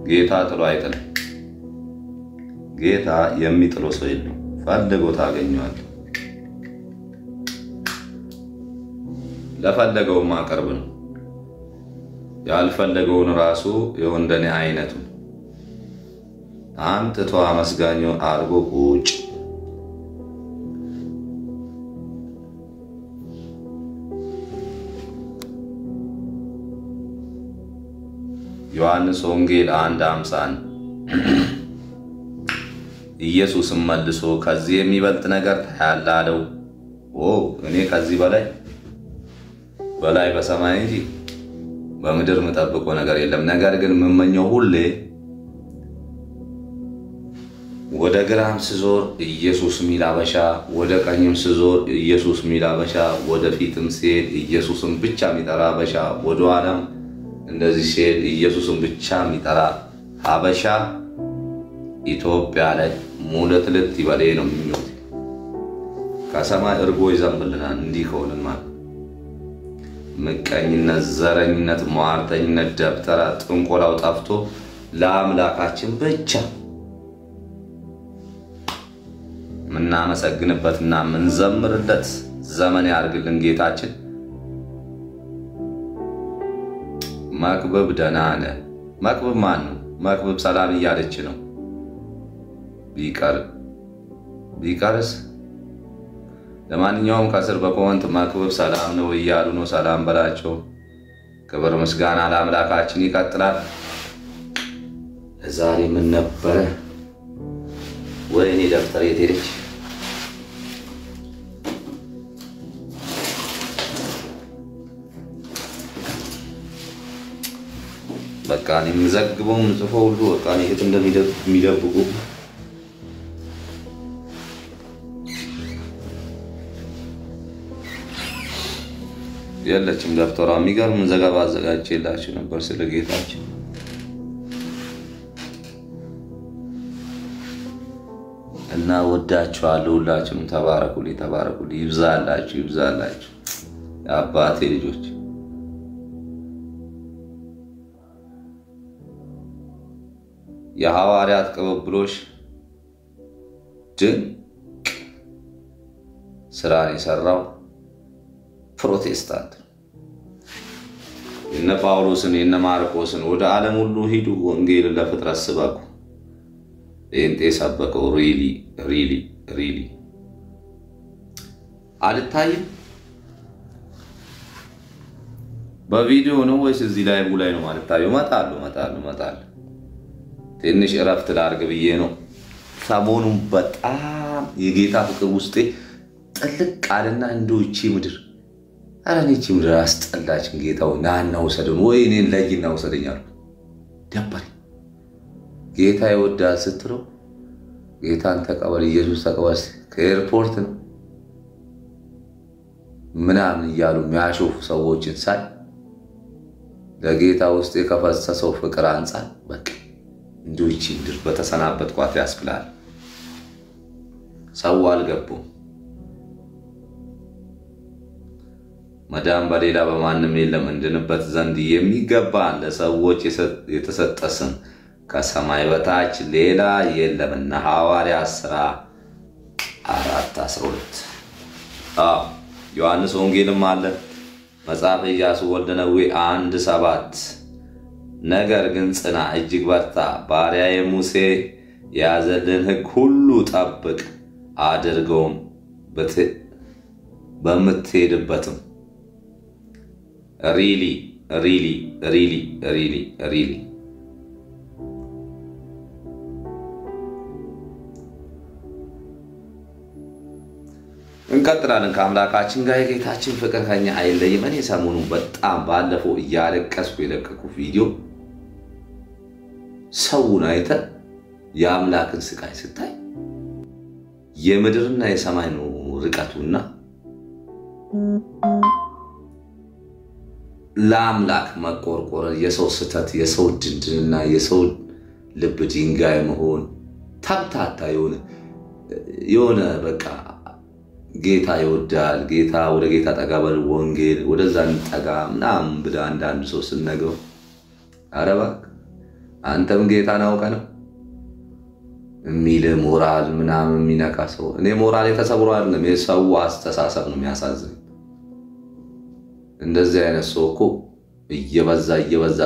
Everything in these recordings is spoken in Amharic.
ጌታ ጥሎ አይጥልም። ጌታ የሚጥለው ሰው የለም። ፈልጎ ታገኘዋለህ። ለፈለገው ማቀርብ ነው። ያልፈለገውን ራሱ የወንደኔ አይነቱ አምጥቶ አመስጋኙ አርጎ ቁጭ ዮሐንስ ወንጌል 1:50 ኢየሱስ መልሶ ከዚህ የሚበልጥ ነገር ታያለህ አለው። እኔ ከዚህ በላይ በሰማይ እንጂ በምድር መጠብቀው ነገር የለም። ነገር ግን መመኘው ሁሌ ወደ ግራም ስዞር ኢየሱስ ሚላበሻ፣ ወደ ቀኝም ስዞር ኢየሱስ ሚላበሻ፣ ወደ ፊትም ሲሄድ ኢየሱስን ብቻ ሚጠራ አበሻ፣ ወደ ኋላም እንደዚህ ሲሄድ ኢየሱስን ብቻ ሚጠራ አበሻ ኢትዮጵያ ላይ ሙለትልት ይበሌ ነው የሚሉት። ከሰማይ እርጎ ይዘንብልናል እንዲህ ከሆነን ማለት ምቀኝነት፣ ዘረኝነት፣ ሟርተኝነት፣ ደብተራ ጥንቆላው ጠፍቶ ለአምላካችን ብቻ ምናመሰግንበትና ምንዘምርለት ዘመን ያርግልን ጌታችን። መክብብ ደህና ነህ። መክብብ ማን ነው? መክብብ ሰላም እያለች ነው። ቢቀርስ ለማንኛውም ከስር በኮመንት መክብብ ሰላም ነው እያሉ ነው። ሰላም በላቸው። ክብር ምስጋና ለአምላካችን ይቀጥላል። ለዛሬ ምን ነበረ? ወይኔ ደብተር የት ሄደች? በቃ እኔ የምዘግበው የምጽፈው ሁሉ በቃ እኔ የት እንደሚደብቁ የለችም ደብተሯ። የሚገርም ዘገባ አዘጋጅቼላችሁ ነበር ስለ ጌታችን። እና ወዳችኋለሁ። ሁላችሁም ተባረኩልኝ። ይብዛላችሁ የአባቴ ልጆች። የሐዋርያት ቅብብሎሽ ድንቅ ስራን የሰራው ፕሮቴስታንት እነ ጳውሎስን እነ ማርቆስን ወደ ዓለም ሁሉ ሂዱ ወንጌልን ለፍጥረት ስበኩ ጴንጤ ሰበከው። ሪሊ አልታይም። በቪዲዮ ነው ወይስ እዚህ ላይ ነው ማለት ታየው? መጣሉ ትንሽ እረፍት ላርግ ብዬ ነው። ሰሞኑን በጣም የጌታ ፍቅር ውስጤ ጥልቅ አለና እንደው እቺ ምድር አራኔ እቺ ምድር አስጠላችን። ጌታው ናና ወሰደን ወይ እኔን ለይና ወሰደኛል። ደበረኝ። ጌታ ይወዳል ስትለው ጌታን ተቀበል፣ ኢየሱስ ተቀበል። ከኤርፖርት ነው ምናምን እያሉ የሚያሾፉ ሰዎችን ሳይ ለጌታ ውስጥ የከፈሰሰው ፍቅር አንጻር በቃ እንደው እቺ ምድር በተሰናበትኳት ያስብላል። ሰው አልገቡም። መዳን በሌላ በማንም የለም እንድንበት ዘንድ የሚገባ ለሰዎች የተሰጠ ስም ከሰማይ በታች ሌላ የለምና ሐዋርያት ሥራ 4:12 ዮሐንስ ወንጌልም አለ። መጽሐፈ ኢያሱ ወልደ ነዌ 1:7 ነገር ግን ጽና፣ እጅግ በርታ፣ ባሪያዬ ሙሴ ያዘልን ሕግ ሁሉ ጠብቅ አድርገውም በምትሄድበትም ሪሊ እንቀጥላለን ከአምላካችን ጋር። የጌታችን ፍቅር ከኛ አይለይም። እኔ ሰሞኑን በጣም ባለፈው እያለቀስኩ የለቀኩ ቪዲዮ ሰውን አይተ የአምላክን ስቃይ ስታይ የምድርና የሰማይ ነው ርቀቱና ለአምላክ መቆርቆር፣ የሰው ስተት፣ የሰው ድንድንና የሰው ልብ ድንጋይ መሆን ታብታታ የሆነ በቃ ጌታ ይወዳል፣ ጌታ ወደ ጌታ ጠጋበል፣ ወንጌል ወደዛ እንጠጋ ምናምን ብለ አንዳንድ ሰው ስነገው አረባክ አንተም ጌታን አውቀህ ነው የሚል ሞራል ምናምን የሚነካ ሰው። እኔ ሞራል የተሰብሮ አይደለም የሰው አስተሳሰብ ነው የሚያሳዝን። እንደዚህ አይነት ሰው እኮ እየበዛ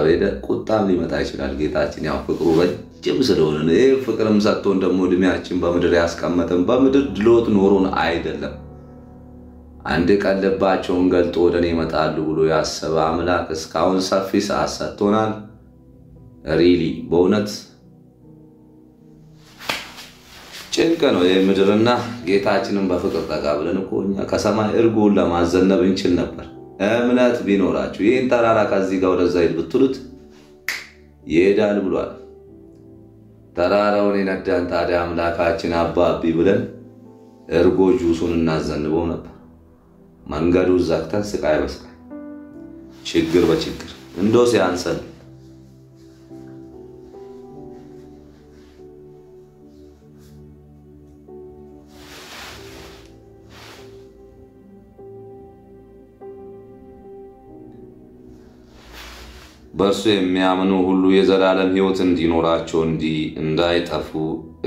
በሄደ ቁጣም ሊመጣ ይችላል። ጌታችን ያው ፍቅሩ ረጅም ስለሆነ ነው። ይሄ ፍቅርም ሰጥቶን ደግሞ እድሜያችን በምድር ያስቀመጠን በምድር ድሎት ኖሮን አይደለም። አንድ ቀን ልባቸውን ገልጦ ወደ እኔ ይመጣሉ ብሎ ያሰበ አምላክ እስካሁን ሰፊ ሰዓት ሰጥቶናል። ሪሊ በእውነት ጭንቅ ነው የምድርና ጌታችንን በፍቅር ተቀብለን እኮ እኛ ከሰማይ እርጎን ለማዘነብ እንችል ነበር። እምነት ቢኖራችሁ ይህን ተራራ ከዚህ ጋር ወደዛ ሂድ ብትሉት ይሄዳል ብሏል። ተራራውን የነዳን ታዲያ አምላካችን አባቢ ብለን እርጎ ጁሱን እናዘንበው ነበር። መንገዱ ዘግተን ስቃይ በስቃይ ችግር በችግር እንደው ሲያንሰን በእርሱ የሚያምኑ ሁሉ የዘላለም ሕይወት እንዲኖራቸው እንዳይጠፉ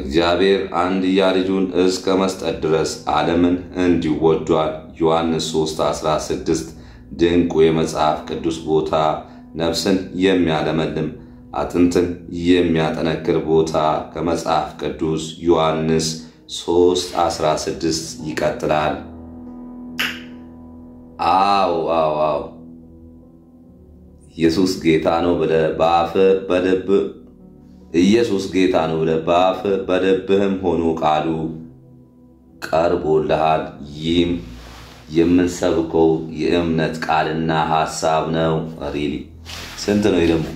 እግዚአብሔር አንድያ ልጁን እስከ መስጠት ድረስ ዓለምን እንዲሁ ወዷል። ዮሐንስ 3:16 ድንቁ የመጽሐፍ ቅዱስ ቦታ፣ ነፍስን የሚያለመልም አጥንትን የሚያጠነክር ቦታ ከመጽሐፍ ቅዱስ ዮሐንስ 3:16 ይቀጥላል። አዎ ኢየሱስ ጌታ ነው ብለህ በአፍህ በልብ ኢየሱስ ጌታ ነው ብለህ በአፍህ በልብህም ሆኖ ቃሉ ቀርቦልሃል። ይህም የምንሰብከው የእምነት ቃልና ሐሳብ ነው። ሪሊ ስንት ነው ደግሞ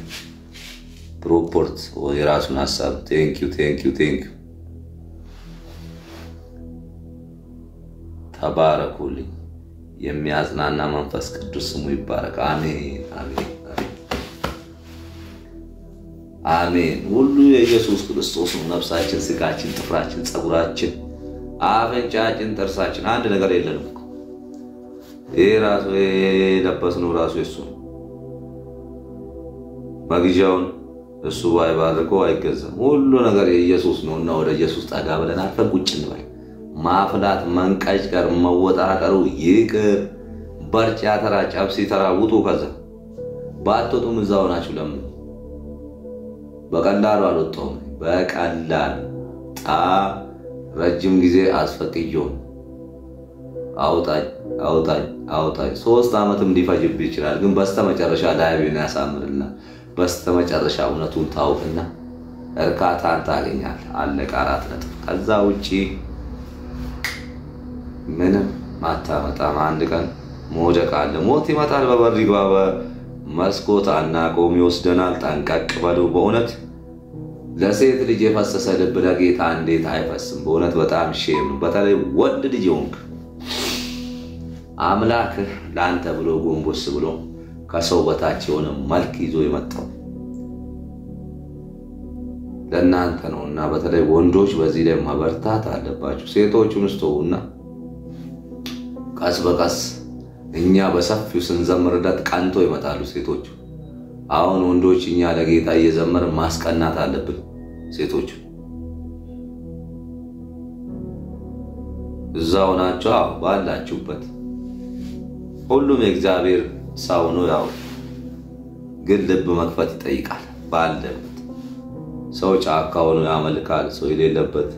ፕሮፖርት የራሱን ሐሳብ። ቴንክ ዩ ተባረኩልኝ። የሚያጽናና መንፈስ ቅዱስ ስሙ ይባረክ። አሜን። ሁሉ የኢየሱስ ክርስቶስ ነው። ነፍሳችን፣ ስጋችን፣ ጥፍራችን፣ ጸጉራችን፣ አፍንጫችን፣ ጥርሳችን አንድ ነገር የለንም። ይሄ ራሱ የለበስነው ራሱ የሱ ነው። መግዣውን እሱ ባይባርከው አይገዛም። ሁሉ ነገር የኢየሱስ ነውና ወደ ኢየሱስ ጠጋ ብለን አርፈን ቁጭ እንበል። ማፍላት፣ መንቀጭቀር፣ መወጣቀሩ ይቅር። በርጫ ተራ፣ ጨብሲ ተራ ውጡ። ከዛ ባትወጡም እዛው ናችሁ። ለምን በቀላሉ አልወጣሁም። በቀላል ረጅም ጊዜ አስፈቅጄው አውጣኝ 3 ዓመትም ሊፈጅብህ ይችላል። ግን በስተመጨረሻ ላይቤን ያሳምርልና በስተመጨረሻ እውነቱን ታውቅና እርካታን ታገኛለህ። አለቀ። 4 ነጥብ። ከዛ ውጪ ምንም ማታመጣም። አንድ ቀን መውደቅ አለ። ሞት ይመጣል። በበር ይግባ በመስኮት አናቆም ይወስደናል። ጠንቀቅ በሉ። በእውነት ለሴት ልጅ የፈሰሰ ልብ ለጌታ እንዴት አይፈስም? በእውነት በጣም ሼም ነው። በተለይ ወንድ ልጅ ሆንክ አምላክህ ለአንተ ብሎ ጎንበስ ብሎ ከሰው በታች የሆነ መልክ ይዞ የመጣው ለእናንተ ነውና በተለይ ወንዶች በዚህ ላይ መበርታት አለባችሁ። ሴቶቹን ስተውና ቀስ በቀስ እኛ በሰፊው ስንዘምርለት ቀንቶ ይመጣሉ ሴቶቹ። አሁን ወንዶች እኛ ለጌታ እየዘመር ማስቀናት አለብን ሴቶቹ። እዛው ናቸው ባላችሁበት። ሁሉም የእግዚአብሔር ሰው ነው። ያው ግን ልብ መክፈት ይጠይቃል። ባለበት ሰው ጫካ ሆኖ ያመልካል። ሰው የሌለበት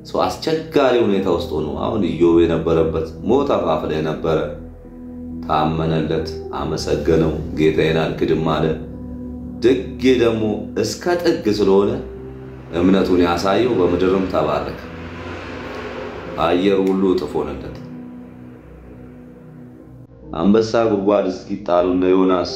ሰው አስቸጋሪ ሁኔታ ውስጥ ሆኖ አሁን ኢዮብ የነበረበት ሞት አፋፍ ላይ ነበረ። ታመነለት፣ አመሰገነው። ጌታዬን አልክድም አለ። ድጌ ደግሞ እስከ ጥግ ስለሆነ እምነቱን ያሳየው በምድርም ተባረከ። አየር ሁሉ እጥፍ ሆነለት። አንበሳ ጉድጓድ እስኪጣሉ እነ ዮናስ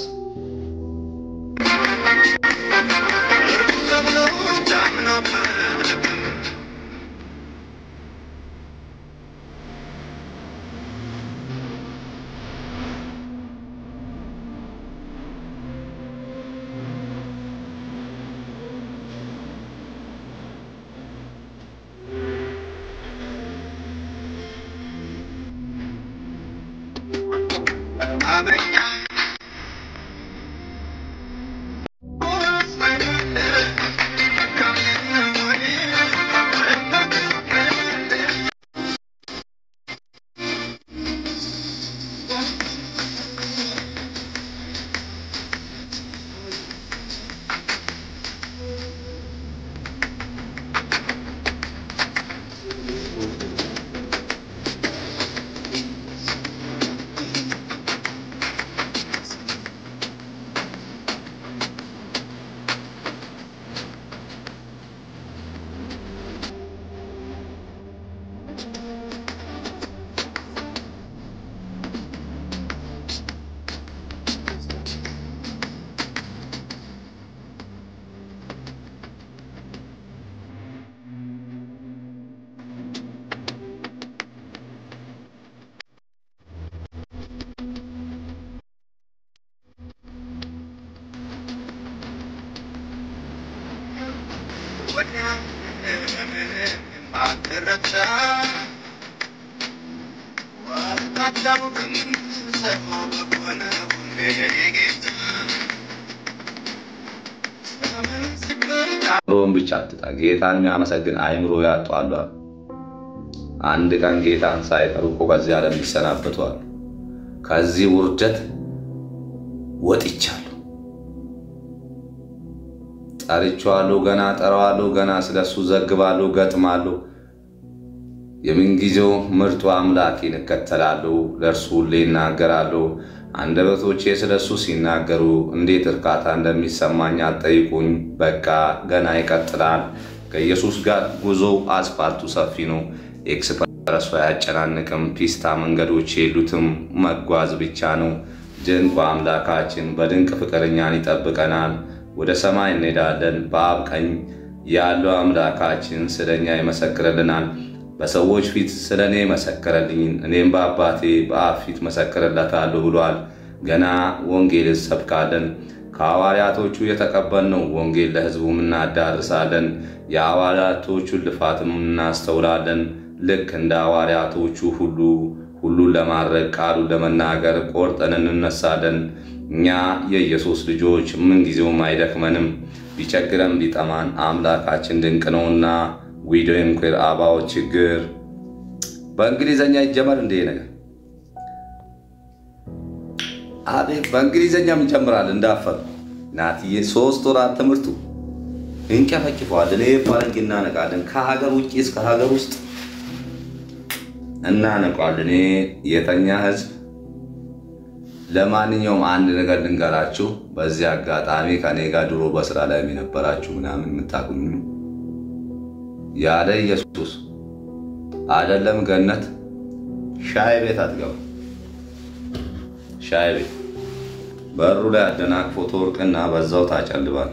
ሮም ብቻ አትጣ ጌታን የሚያመሰግን አይምሮ ያጣሉ አንድ ቀን ጌታን ሳይጠሩ ከዚህ ዓለም ይሰናበቷል ከዚህ ውርደት ወጥቻለሁ ጠርቻለሁ ገና ጠራዋለሁ ገና ስለሱ ዘግባለሁ ገጥማለሁ የምንጊዜው ምርጡ አምላኬን እከተላለሁ ለእርሱ ለይናገራለሁ አንደበቶቼ ስለሱ ሲናገሩ እንዴት እርካታ እንደሚሰማኝ አጠይቁኝ በቃ ገና ይቀጥላል ከኢየሱስ ጋር ጉዞ አስፋልቱ ሰፊ ነው ኤክስፕረስ ያጨናንቅም ፒስታ መንገዶች የሉትም መጓዝ ብቻ ነው ድንቁ አምላካችን በድንቅ ፍቅረኛን ይጠብቀናል ወደ ሰማይ እንሄዳለን በአብ ቀኝ ያለው አምላካችን ስለኛ ይመሰክርልናል በሰዎች ፊት ስለኔ መሰከረልኝ እኔም በአባቴ በአብ ፊት መሰከረላታለሁ ብሏል ገና ወንጌል ሰብካለን ከሐዋርያቶቹ የተቀበልነው ወንጌል ለሕዝቡም እናዳርሳለን የሐዋርያቶቹ ልፋትም እናስተውላለን ልክ እንደ ሐዋርያቶቹ ሁሉ ለማድረግ ቃሉ ለመናገር ቆርጠን እንነሳለን እኛ የኢየሱስ ልጆች ምን ጊዜውም አይደክመንም ቢቸግረን ቢጠማን አምላካችን ድንቅ ነውና we don't care about ችግር በእንግሊዘኛ ይጀመር እንደ ነገር አቤት በእንግሊዘኛም ይጀምራል እንዳፈር ናትዬ 3 ወራት ትምርቱ እንከፈክፈዋል ለፈረንግና ነቃለን ከሀገር ውጪ እስከ ሀገር ውስጥ እና ነቃለን የተኛ ህዝብ ለማንኛውም አንድ ነገር ልንገራችሁ በዚህ አጋጣሚ ከኔ ጋር ድሮ በስራ ላይ የነበራችሁ ምናምን መታቁኝ ያለ ኢየሱስ አይደለም ገነት ሻይ ቤት አትገባ ሻይ ቤት በሩ ላይ አደናቅ ፎቶ ወርቅና በዛው ታጨልባል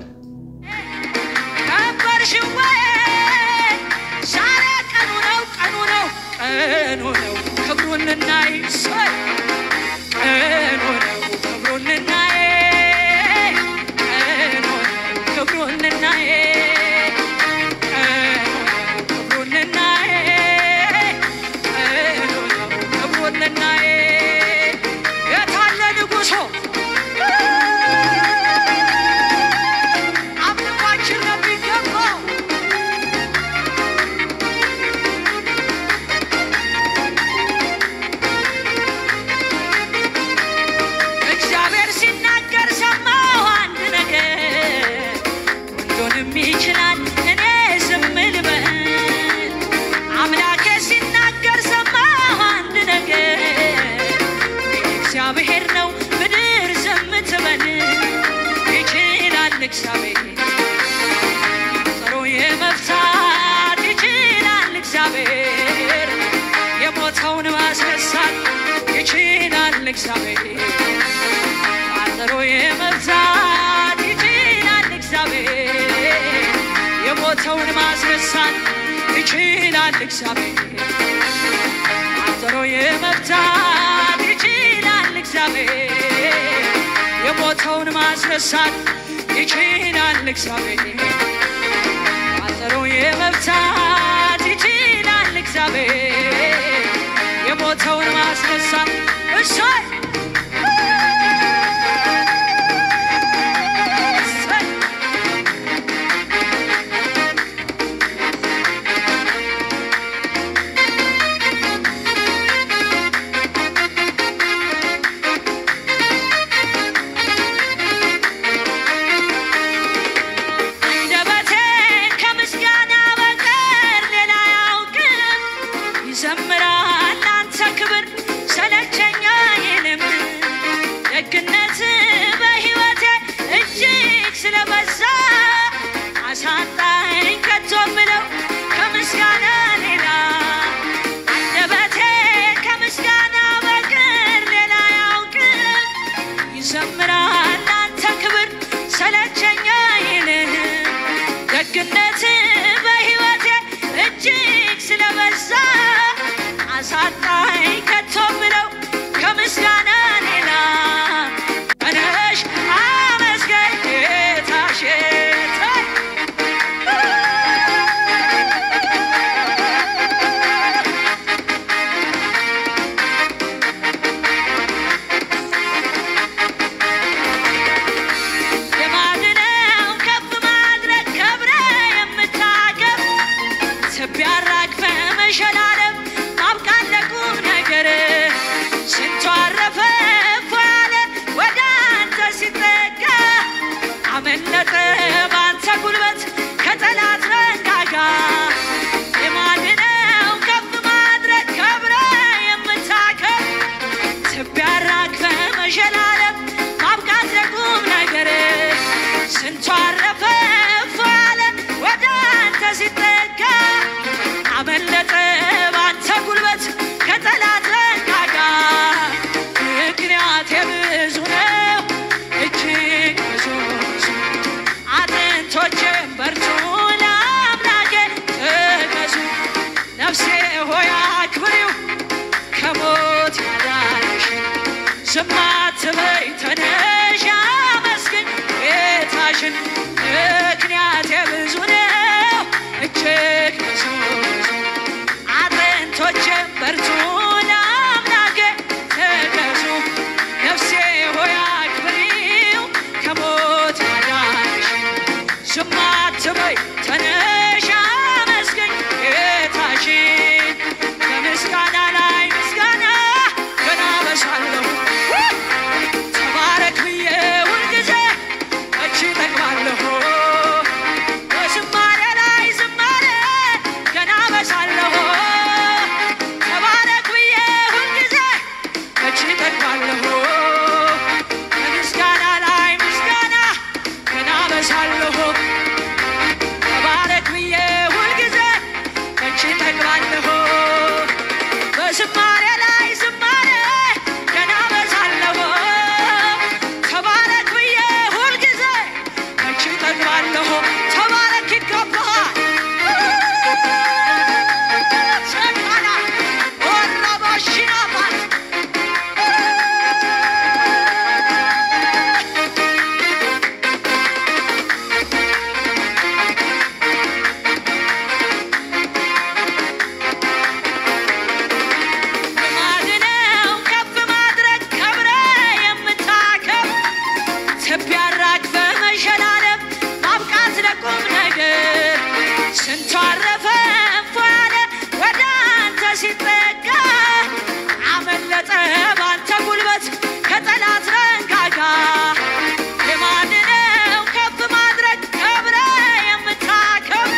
ዝም አትበይ ተነሽ አመስግኝ ጌታሽን በምስጋና ላይ ምስጋና ገና በሳለሁ ተባረክ ብዬ ሁልጊዜ እጅ ጠግባለሁ በዝማሬ ላይ ዝማሬ ገና በሳለሁ ተባረክ ብዬ ሁልጊዜ እጅ ጠግባለሁ በምስጋና ላይ ምስጋና ገና በሳለሁ ተባረክ ብዬ ሁልጊዜ እጅ ጠግባለሁ በዝማሬ ላይ ዝማሬ ገና በሳለሁ ተባረክ ብዬ ሁልጊዜ እጅ ጠግባለሁ ተባረክ ይገባሃል ሰካና ወራባሽናባት ማድነው ከፍ ማድረግ ከብረ የምታከብ ትቢያራክ በመሸላለም ማብቃት ለቁም ነገር ስንቱ አረፈ እንፏለ ወደ አንተ ሲጠጋ አመለጠ ባንተ ጉልበት ከጠላት መንጋጋ የማድነው ከፍ ማድረግ ከብረ የምታከብ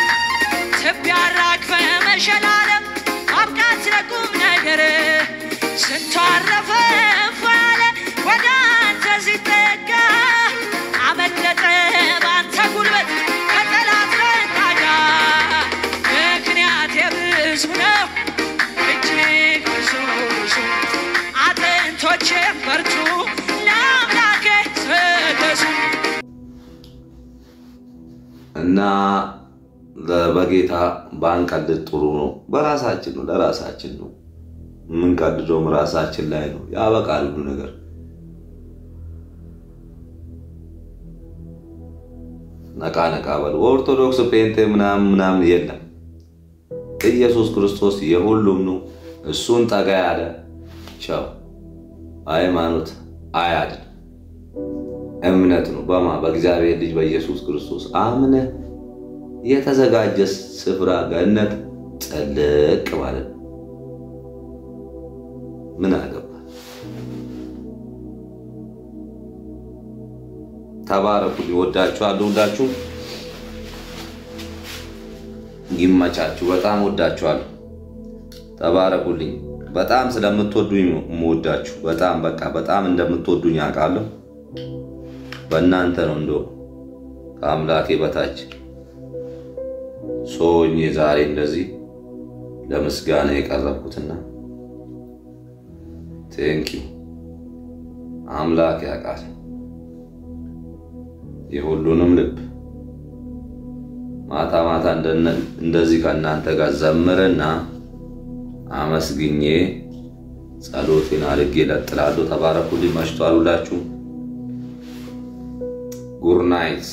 ትቢያራክ በመሸላለም ማብቃት ለቁም ነገር ስንቱ አረፈ እንፏለ ወደ አንተ ሲጠጋ አመለጠ ባንተ ጉልበት ከጠላት መንጋጋ ምክንያት የብዙ ነው እጅግ ብዙ አጥንቶቼም በርቱ ለአምላኬ ተገዙ እና በጌታ ባንቀልድ ጥሩ ነው። በራሳችን ነው ለራሳችን ነው የምንቀልደውም ራሳችን ላይ ነው። ያበቃል ሁሉ ነገር። ነቃ ነቃ በል። ኦርቶዶክስ ጴንጤ ምናምን የለም። ኢየሱስ ክርስቶስ የሁሉም ነው። እሱን ጠጋ ያለ ቻው ሃይማኖት አያድን እምነት ነው። በእግዚአብሔር ልጅ በኢየሱስ ክርስቶስ አምነህ የተዘጋጀ ስፍራ ገነት ጥልቅ ማለት ነው። ምን አገባ? ተባረኩ። ወዳችኋለሁ። ሁላችሁ ይመቻችሁ። በጣም ወዳችኋለሁ። ተባረኩልኝ። በጣም ስለምትወዱኝ ነው የምወዳችሁ። በጣም እንደምትወዱኝ አውቃለሁ። በእናንተ ነው እንደው ከአምላኬ በታች ሶኝ ዛሬ እንደዚህ ለምስጋና የቀረብኩትና ቴንኪው አምላክ ያውቃል የሁሉንም ልብ። ማታ ማታ እንደዚህ ከእናንተ ጋር ዘምርና አመስግኜ ጸሎቴን አድርጌ እለጥላለሁ። ተባረኩልኝ። መሽቷል። ሁላችሁ ጉድ ናይት